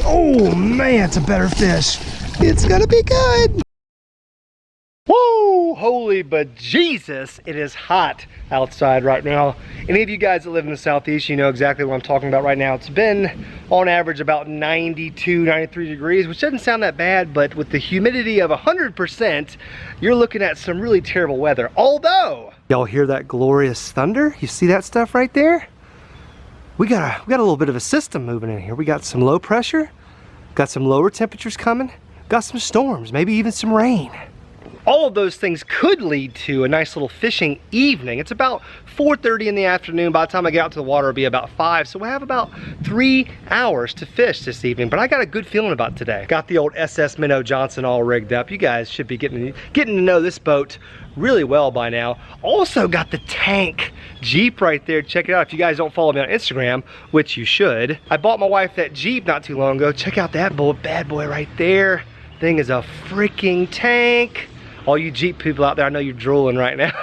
Oh man, it's a better fish. It's gonna be good. Whoa, holy bejesus, it is hot outside right now. Any of you guys that live in the Southeast, you know exactly what I'm talking about right now. It's been on average about 92, 93 degrees, which doesn't sound that bad, but with the humidity of 100%, you're looking at some really terrible weather. Although, y'all hear that glorious thunder? You see that stuff right there? We got a little bit of a system moving in here. We got some low pressure, got some lower temperatures coming, got some storms, maybe even some rain. All of those things could lead to a nice little fishing evening. It's about 4:30 in the afternoon. By the time I get out to the water, it'll be about 5. So we'll have about 3 hours to fish this evening. But I got a good feeling about today. Got the old SS Minnow Johnson all rigged up. You guys should be getting to know this boat really well by now. Also got the tank Jeep right there. Check it out if you guys don't follow me on Instagram, which you should. I bought my wife that Jeep not too long ago. Check out that bad boy right there. Thing is a freaking tank. All you Jeep people out there, I know you're drooling right now.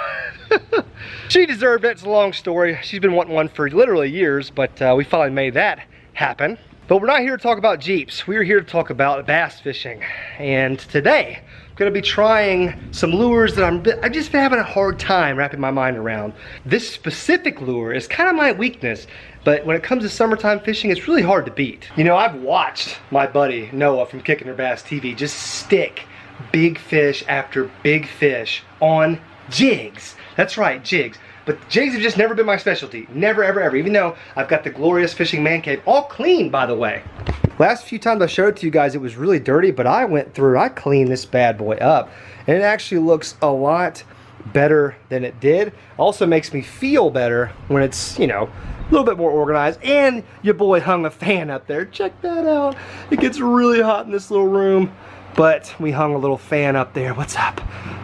She deserved it. It's a long story. She's been wanting one for literally years, but we finally made that happen. But we're not here to talk about Jeeps. We're here to talk about bass fishing. And today, I'm gonna be trying some lures that I've just been having a hard time wrapping my mind around. This specific lure is kind of my weakness, but when it comes to summertime fishing, it's really hard to beat. You know, I've watched my buddy Noah from Kicking Her Bass TV just stick big fish after big fish on jigs. That's right, jigs. But jigs have just never been my specialty. Never, ever, ever. Even though I've got the glorious fishing man cave, all clean, by the way. Last few times I showed it to you guys, it was really dirty, but I cleaned this bad boy up. And it actually looks a lot better than it did. Also makes me feel better when it's, you know, a little bit more organized. And your boy hung a fan up there. Check that out. It gets really hot in this little room. But we hung a little fan up there. What's up?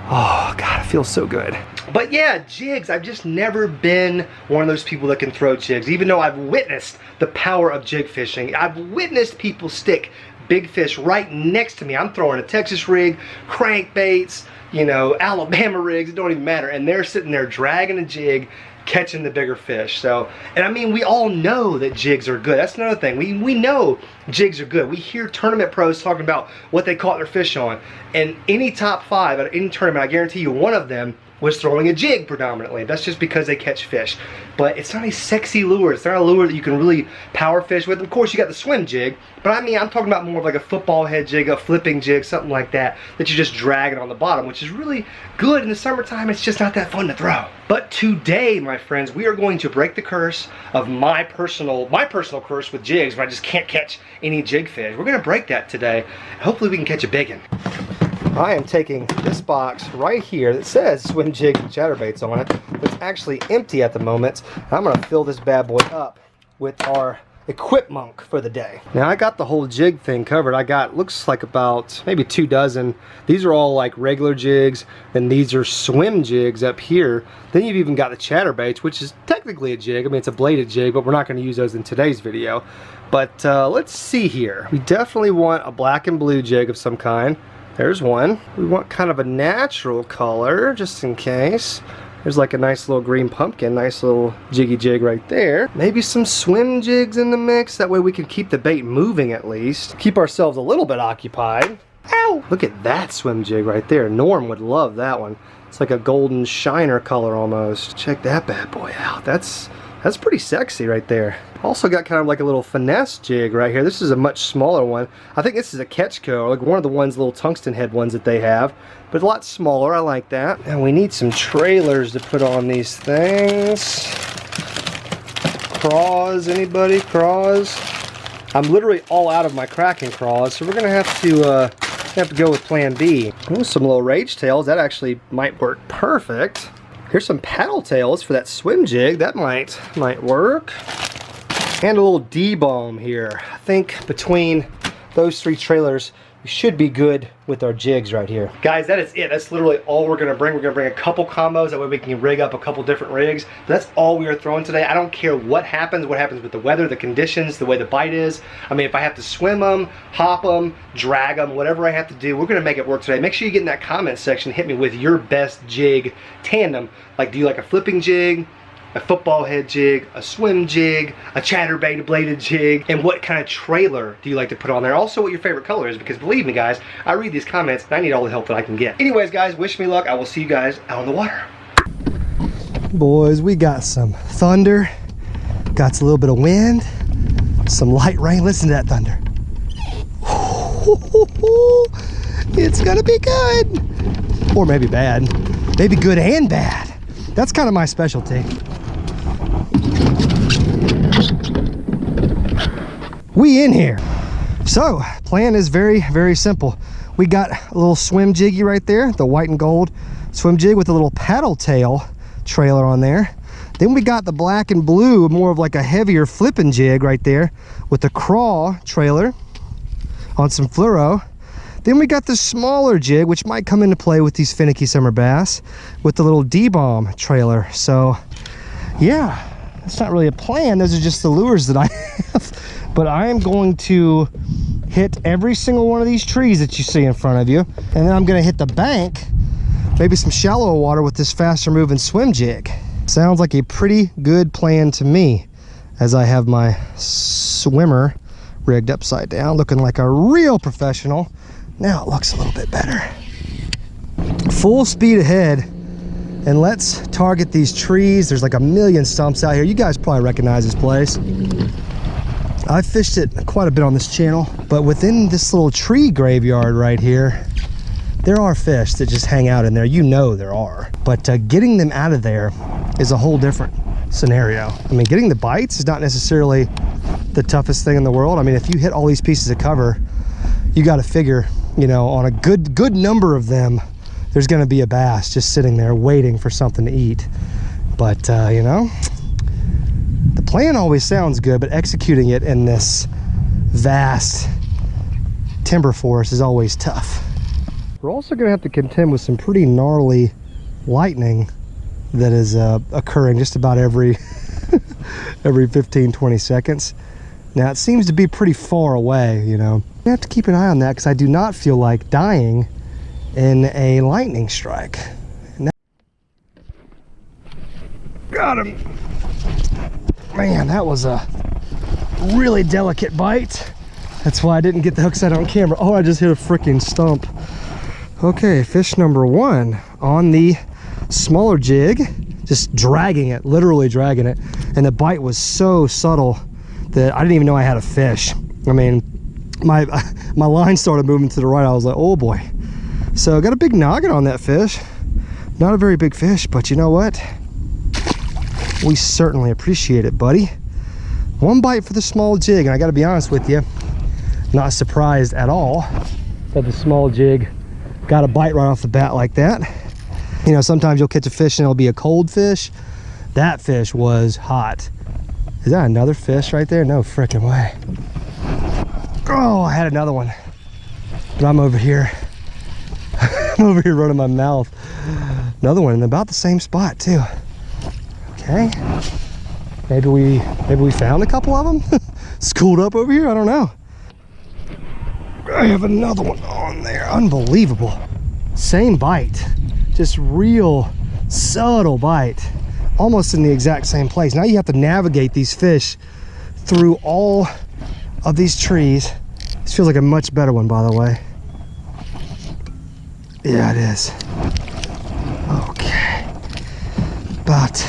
Oh, God, it feels so good. But yeah, jigs. I've just never been one of those people that can throw jigs, even though I've witnessed the power of jig fishing. I've witnessed people stick big fish right next to me. I'm throwing a Texas rig, crankbaits, you know, Alabama rigs, it don't even matter. And they're sitting there dragging a jig, catching the bigger fish. So, and I mean, we all know that jigs are good. That's another thing. We know jigs are good. We hear tournament pros talking about what they caught their fish on. And any top 5 at any tournament, I guarantee you one of them was throwing a jig predominantly. That's just because they catch fish. But it's not a sexy lure. It's not a lure that you can really power fish with. Of course, you got the swim jig, but I mean, I'm talking about more of like a football head jig, a flipping jig, something like that, that you're just dragging on the bottom, which is really good in the summertime. It's just not that fun to throw. But today, my friends, we are going to break the curse of my personal curse with jigs, where I just can't catch any jig fish. We're gonna break that today. Hopefully we can catch a big one. I am taking this box right here that says swim jigs and chatterbaits on it. It's actually empty at the moment. I'm gonna fill this bad boy up with our equipment for the day. Now I got the whole jig thing covered. I got, looks like about maybe 2 dozen. These are all like regular jigs, and these are swim jigs up here. Then you've even got the chatterbaits, which is technically a jig. I mean, it's a bladed jig, but we're not gonna use those in today's video. But let's see here. We definitely want a black and blue jig of some kind. There's one. We want kind of a natural color, just in case. There's like a nice little green pumpkin, nice little jiggy jig right there. Maybe some swim jigs in the mix, that way we can keep the bait moving at least. Keep ourselves a little bit occupied. Ow! Look at that swim jig right there. Norm would love that one. It's like a golden shiner color almost. Check that bad boy out. That's pretty sexy right there. Also got kind of like a little finesse jig right here. This is a much smaller one. I think this is a Ketchco, like one of the ones, little tungsten head ones that they have, but a lot smaller. I like that. And we need some trailers to put on these things. Craws, anybody? Craws? I'm literally all out of my Kraken craws, so we're gonna have to go with plan B. Ooh, some little rage tails. That actually might work perfect. Here's some paddle tails for that swim jig. That might work. And a little D-bomb here. I think between those 3 trailers, we should be good with our jigs right here. Guys, that is it. That's literally all we're gonna bring. We're gonna bring a couple combos, that way we can rig up a couple different rigs. But that's all we are throwing today. I don't care what happens with the weather, the conditions, the way the bite is. I mean, if I have to swim them, hop them, drag them, whatever I have to do, we're gonna make it work today. Make sure you get in that comment section, hit me with your best jig tandem. Like, do you like a flipping jig? a football head jig, a swim jig, a chatterbait bladed jig, and what kind of trailer do you like to put on there? Also, what your favorite color is, because believe me, guys, I read these comments and I need all the help that I can get. Anyways, guys, wish me luck. I will see you guys out on the water. Boys, we got some thunder, got a little bit of wind, some light rain. Listen to that thunder. It's gonna be good, or maybe bad, maybe good and bad. That's kind of my specialty. We in here. So plan is very, very simple. We got a little swim jiggy right there, the white and gold swim jig with a little paddle tail trailer on there. Then we got the black and blue, more of like a heavier flipping jig right there with the craw trailer on some fluoro. Then we got the smaller jig, which might come into play with these finicky summer bass, with the little D-bomb trailer. So yeah, it's not really a plan. Those are just the lures that I have. But I am going to hit every single one of these trees that you see in front of you. And then I'm gonna hit the bank, maybe some shallower water with this faster moving swim jig. Sounds like a pretty good plan to me, as I have my swimmer rigged upside down, looking like a real professional. Now it looks a little bit better. Full speed ahead, and let's target these trees. There's like a million stumps out here. You guys probably recognize this place. I've fished it quite a bit on this channel, but within this little tree graveyard right here, there are fish that just hang out in there. You know there are, but getting them out of there is a whole different scenario. I mean, getting the bites is not necessarily the toughest thing in the world. I mean, if you hit all these pieces of cover, you got to figure, you know, on a good number of them, there's going to be a bass just sitting there waiting for something to eat. But you know, the plan always sounds good, but executing it in this vast timber forest is always tough. We're also going to have to contend with some pretty gnarly lightning that is occurring just about every 15-20 seconds. Now it seems to be pretty far away, you know. I have to keep an eye on that because I do not feel like dying in a lightning strike. Got him. Man, that was a really delicate bite. That's why I didn't get the hook set on camera. Oh, I just hit a freaking stump. Okay, fish number one on the smaller jig, just dragging it, literally dragging it. And the bite was so subtle that I didn't even know I had a fish. I mean, my line started moving to the right. I was like, oh boy. So I got a big noggin on that fish. Not a very big fish, but you know what? We certainly appreciate it, buddy. One bite for the small jig, and I gotta be honest with you, not surprised at all that the small jig got a bite right off the bat like that. You know, sometimes you'll catch a fish and it'll be a cold fish. That fish was hot. Is that another fish right there? No freaking way. Oh, I had another one, but I'm over here. I'm over here running my mouth. Another one in about the same spot too. Okay, maybe we found a couple of them. Schooled up over here, I don't know. I have another one on there. Unbelievable. Same bite, just real subtle bite, almost in the exact same place. Now you have to navigate these fish through all of these trees. This feels like a much better one, by the way. Yeah, it is. Okay, about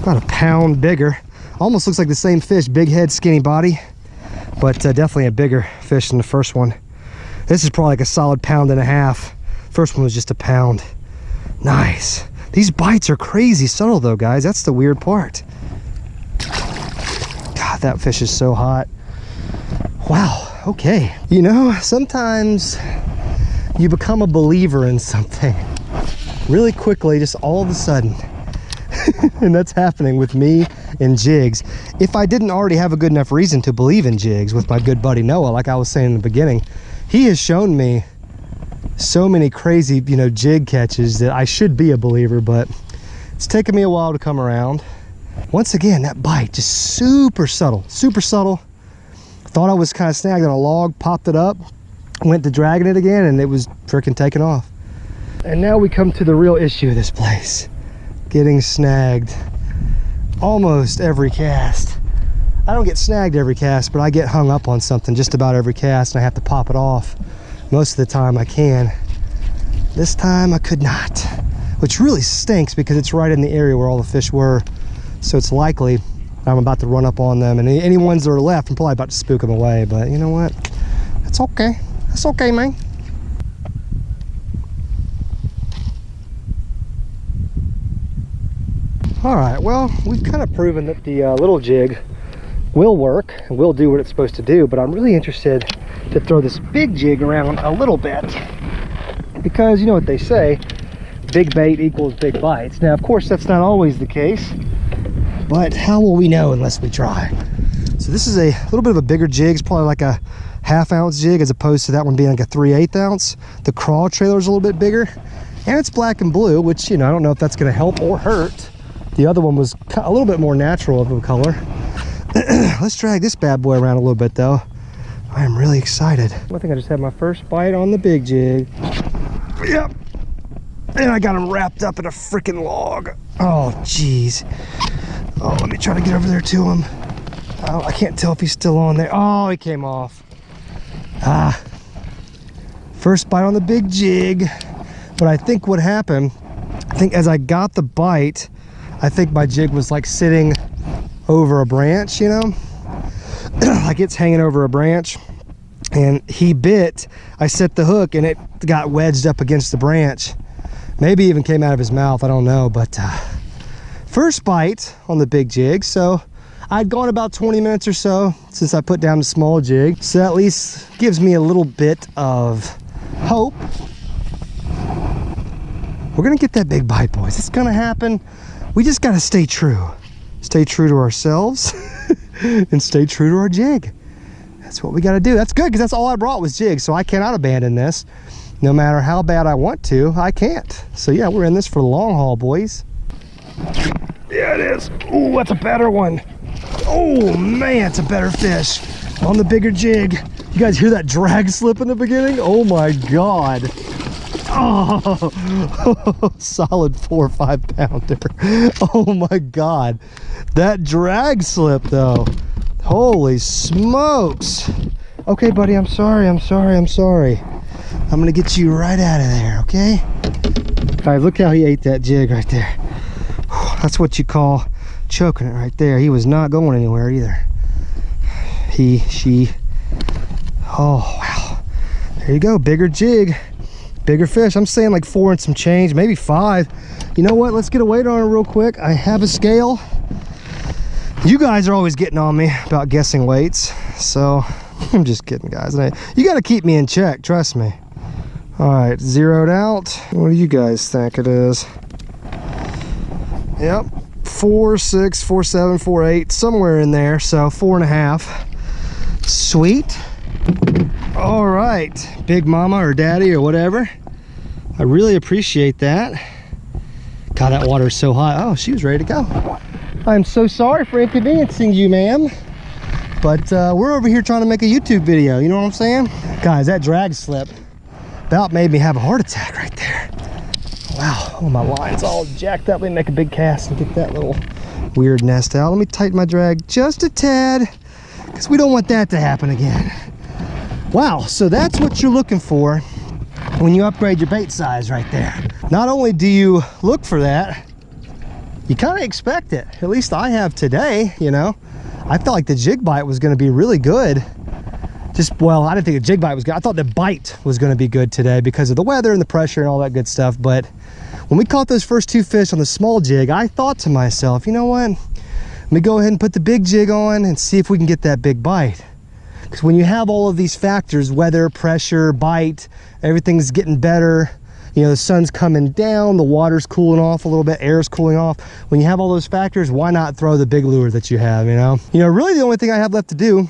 a pound bigger. Almost looks like the same fish, big head, skinny body, but definitely a bigger fish than the first one. This is probably like a solid pound and a half. First one was just a pound. Nice. These bites are crazy subtle though, guys. That's the weird part. God, that fish is so hot. Wow, okay. You know, sometimes you become a believer in something really quickly, just all of a sudden. And that's happening with me and jigs. If I didn't already have a good enough reason to believe in jigs with my good buddy Noah, like I was saying in the beginning, he has shown me so many crazy, you know, jig catches that I should be a believer, but it's taken me a while to come around. Once again, that bite, just super subtle, super subtle. Thought I was kind of snagged on a log, popped it up, went to dragging it again, and it was freaking taking off. And now we come to the real issue of this place. Getting snagged almost every cast. I don't get snagged every cast, but I get hung up on something just about every cast, and I have to pop it off. Most of the time I can. This time I could not, which really stinks because it's right in the area where all the fish were. So it's likely I'm about to run up on them, and any ones that are left, I'm probably about to spook them away, but you know what? That's okay. That's okay, man. All right, well, we've kind of proven that the little jig will work and will do what it's supposed to do, but I'm really interested to throw this big jig around a little bit, because you know what they say, big bait equals big bites. Now, of course, that's not always the case, but how will we know unless we try? So this is a little bit of a bigger jig. It's probably like a 1/2 ounce jig as opposed to that one being like a 3/8 ounce. The crawl trailer is a little bit bigger, and it's black and blue, which, you know, I don't know if that's going to help or hurt. The other one was a little bit more natural of a color. Let's drag this bad boy around a little bit though. I am really excited. I think I just had my first bite on the big jig. Yep. And I got him wrapped up in a freaking log. Oh, geez. Oh, let me try to get over there to him. Oh, I can't tell if he's still on there. Oh, he came off. Ah. First bite on the big jig. But I think what happened, I think as I got the bite, I think my jig was like sitting over a branch, you know? Like it's hanging over a branch. And he bit, I set the hook and it got wedged up against the branch. Maybe even came out of his mouth, I don't know. But first bite on the big jig. So I'd gone about 20 minutes or so since I put down the small jig. So that at least gives me a little bit of hope. We're gonna get that big bite, boys. It's gonna happen. We just gotta stay true. Stay true to ourselves and stay true to our jig. That's what we gotta do. That's good, because that's all I brought was jigs, so I cannot abandon this. No matter how bad I want to, I can't. So yeah, we're in this for the long haul, boys. Yeah, it is. Oh, that's a better one. Oh man, it's a better fish on the bigger jig. You guys hear that drag slip in the beginning? Oh my God. Oh, solid 4 or 5 pounder. Oh my God. That drag slip though. Holy smokes. Okay, buddy, I'm sorry. I'm gonna get you right out of there, okay? Guys, look how he ate that jig right there. That's what you call choking it right there. He was not going anywhere either. She. Oh, wow. There you go, bigger jig, bigger fish. I'm saying like 4 and some change, maybe 5. You know what? Let's get a weight on it real quick. I have a scale. You guys are always getting on me about guessing weights, so I'm just kidding, guys. You got to keep me in check, trust me. All right, zeroed out. What do you guys think it is? Yep, 4.6, 4.7, 4.8, somewhere in there. So 4.5. Sweet. All right, big mama or daddy or whatever. I really appreciate that. God, that water is so hot. Oh, she was ready to go. I'm so sorry for inconveniencing you, ma'am. But we're over here trying to make a YouTube video, you know what I'm saying? Guys, that drag slip about made me have a heart attack right there. Wow, oh, my line's all jacked up. Let me make a big cast and get that little weird nest out. Let me tighten my drag just a tad, because we don't want that to happen again. Wow, so that's what you're looking for when you upgrade your bait size right there. Not only do you look for that, you kind of expect it. At least I have today, you know. I felt like the jig bite was going to be really good. Well, I didn't think the jig bite was good. I thought the bite was going to be good today because of the weather and the pressure and all that good stuff. But when we caught those first 2 fish on the small jig, I thought to myself, you know what? Let me go ahead and put the big jig on and see if we can get that big bite. Because when you have all of these factors, weather, pressure, bite, everything's getting better. You know, the sun's coming down, the water's cooling off a little bit, air's cooling off. When you have all those factors, why not throw the big lure that you have, you know? You know, really the only thing I have left to do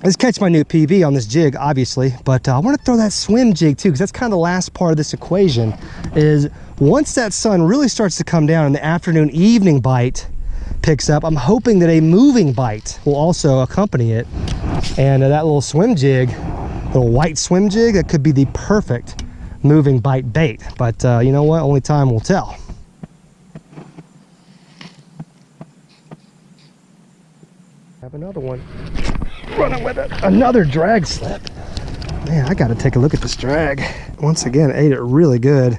is catch my new PB on this jig, obviously. But I want to throw that swim jig too, because that's kind of the last part of this equation. Is once that sun really starts to come down and the afternoon evening bite picks up, I'm hoping that a moving bite will also accompany it. And that little swim jig, little white swim jig, that could be the perfect moving bite bait. But you know what? Only time will tell. Have another one. Running with it. Another drag slip. Man, I gotta take a look at this drag. Once again, ate it really good.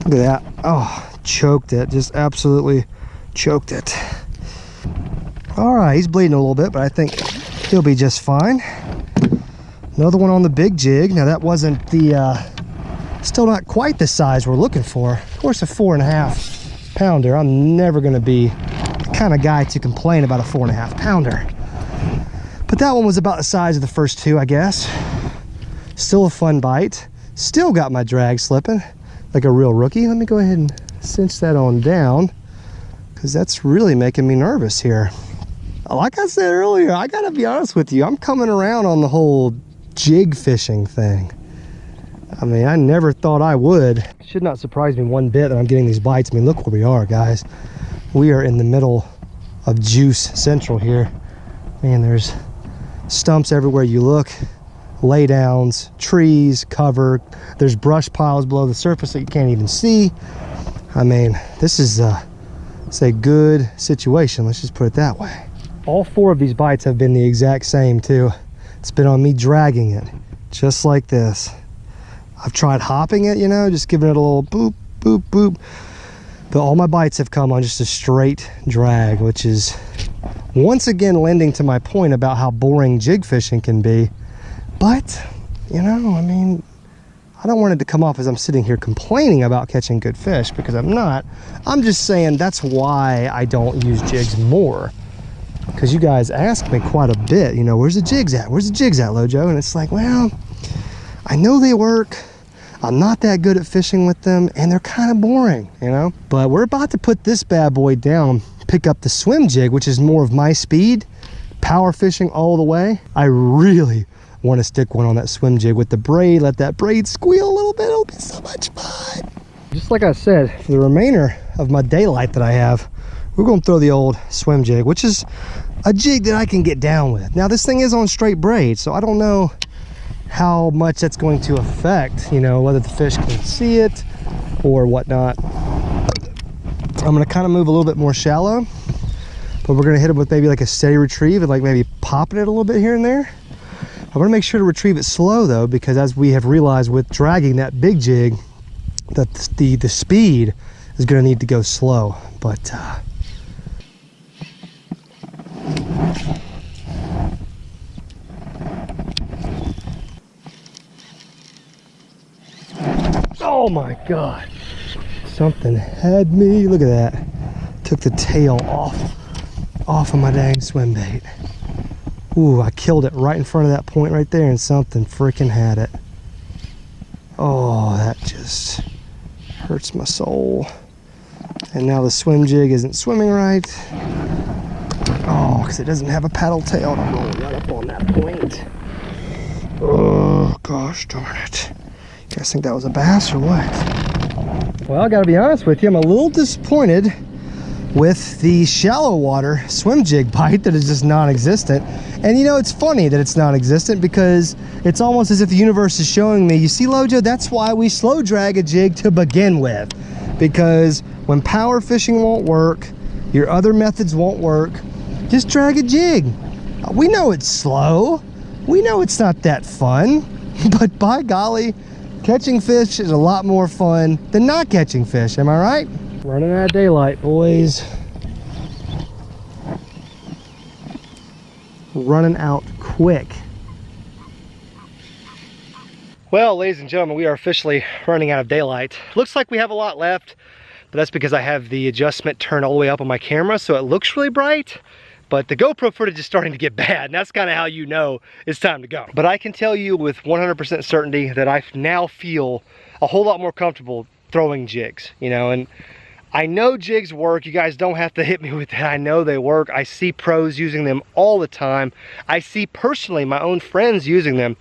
Look at that. Oh, choked it. Just absolutely choked it. All right, he's bleeding a little bit, but I think he'll be just fine. Another one on the big jig. Now that wasn't the, still not quite the size we're looking for. Of course, a 4.5 pounder. I'm never gonna be the kind of guy to complain about a 4.5 pounder. But that one was about the size of the first two, I guess. Still a fun bite. Still got my drag slipping like a real rookie. Let me go ahead and cinch that on down, because that's really making me nervous here. Like I said earlier, I gotta be honest with you, I'm coming around on the whole jig fishing thing. I mean, I never thought I would. It should not surprise me one bit that I'm getting these bites. I mean, look where we are, guys. We are in the middle of Juice Central here. Man, there's stumps everywhere you look, laydowns, trees, cover. There's brush piles below the surface that you can't even see. I mean, this is it's a good situation, let's just put it that way. All 4 of these bites have been the exact same too. It's been on me dragging it, just like this. I've tried hopping it, you know, just giving it a little boop, boop, boop. But all my bites have come on just a straight drag, which is once again lending to my point about how boring jig fishing can be. But, you know, I mean, I don't want it to come off as I'm sitting here complaining about catching good fish, because I'm not. I'm just saying that's why I don't use jigs more. Because you guys ask me quite a bit, you know, where's the jigs at? Where's the jigs at, Lojo? And it's like, well, I know they work. I'm not that good at fishing with them, and they're kind of boring, you know? But we're about to put this bad boy down, pick up the swim jig, which is more of my speed, power fishing all the way. I really want to stick one on that swim jig with the braid, let that braid squeal a little bit. It'll be so much fun. Just like I said, for the remainder of my daylight that I have, we're going to throw the old swim jig, which is a jig that I can get down with. Now this thing is on straight braid, so I don't know how much that's going to affect, you know, whether the fish can see it or whatnot. I'm going to kind of move a little bit more shallow, but we're going to hit it with maybe like a steady retrieve and like maybe popping it a little bit here and there. I want to make sure to retrieve it slow though, because as we have realized with dragging that big jig, that the speed is going to need to go slow. But oh my God, something had me. Look at that. Took the tail off of my dang swim bait. Ooh, I killed it right in front of that point right there, and something freaking had it. Oh, that just hurts my soul. And now the swim jig isn't swimming right. Oh, because it doesn't have a paddle tail. I'm rolling right up on that point. Oh, gosh darn it. You guys think that was a bass or what? Well, I gotta be honest with you, I'm a little disappointed with the shallow water swim jig bite that is just non-existent. And you know, it's funny that it's non-existent, because it's almost as if the universe is showing me, you see, Lojo, that's why we slow drag a jig to begin with. Because when power fishing won't work, your other methods won't work, just drag a jig. We know it's slow. We know it's not that fun, but by golly, catching fish is a lot more fun than not catching fish, am I right? Running out of daylight, boys. Running out quick. Well, ladies and gentlemen, we are officially running out of daylight. Looks like we have a lot left, but that's because I have the adjustment turned all the way up on my camera, so it looks really bright. But the GoPro footage is starting to get bad, and that's kind of how you know it's time to go. But I can tell you with 100% certainty that I now feel a whole lot more comfortable throwing jigs, you know, and I know jigs work. You guys don't have to hit me with that. I know they work. I see pros using them all the time. I see personally my own friends using them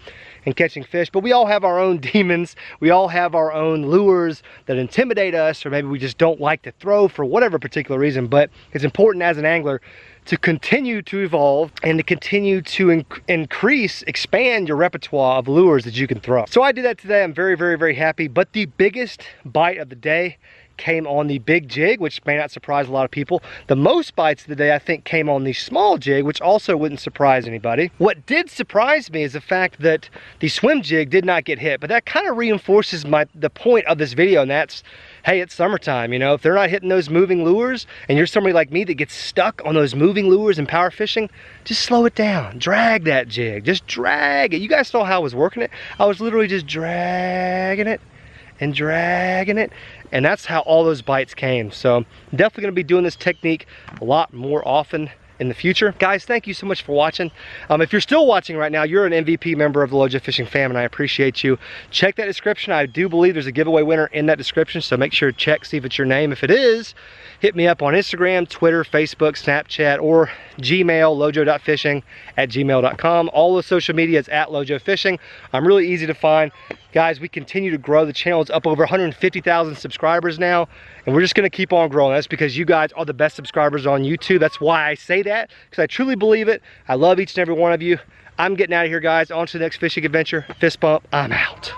and catching fish, but we all have our own demons. We all have our own lures that intimidate us, or maybe we just don't like to throw for whatever particular reason. But it's important as an angler to continue to evolve and to continue to expand your repertoire of lures that you can throw. So I did that today. I'm very, very, very happy. But the biggest bite of the day came on the big jig, which may not surprise a lot of people. The most bites of the day, I think, came on the small jig, which also wouldn't surprise anybody. What did surprise me is the fact that the swim jig did not get hit, but that kind of reinforces the point of this video, and that's, hey, it's summertime, you know? If they're not hitting those moving lures, and you're somebody like me that gets stuck on those moving lures in power fishing, just slow it down. Drag that jig. Just drag it. You guys saw how I was working it. I was literally just dragging it and dragging it, and that's how all those bites came. So definitely gonna be doing this technique a lot more often in the future. Guys, thank you so much for watching. If you're still watching right now, you're an MVP member of the Lojo Fishing fam, and I appreciate you. Check that description. I do believe there's a giveaway winner in that description, so make sure to check, see if it's your name. If it is, hit me up on Instagram, Twitter, Facebook, Snapchat, or Gmail, lojo.fishing@gmail.com. All the social media is at Lojo Fishing. I'm really easy to find. Guys, we continue to grow. The channel is up over 150,000 subscribers now, and we're just gonna keep on growing. That's because you guys are the best subscribers on YouTube. That's why I say that, because I truly believe it. I love each and every one of you. I'm getting out of here, guys. On to the next fishing adventure. Fist bump, I'm out.